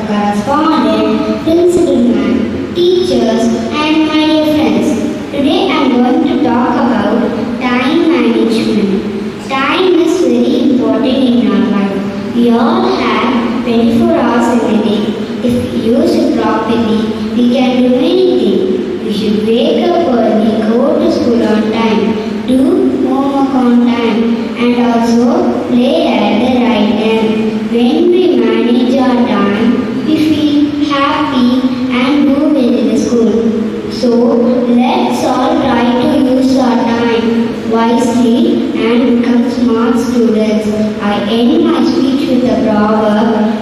correspondent, principal ma'am, teachers, and my dear friends. Today I am going to talk about time management. Time is very important in our life. We all have 24 hours in a day. If we use it properly, we can do anything. We should wake up early, go to school on time, do homework on time, and also play at the right time. When we manage our time, we feel happy and do well in the school. So let's all try to use our time wisely and become smart students. I end my speech with a proverb: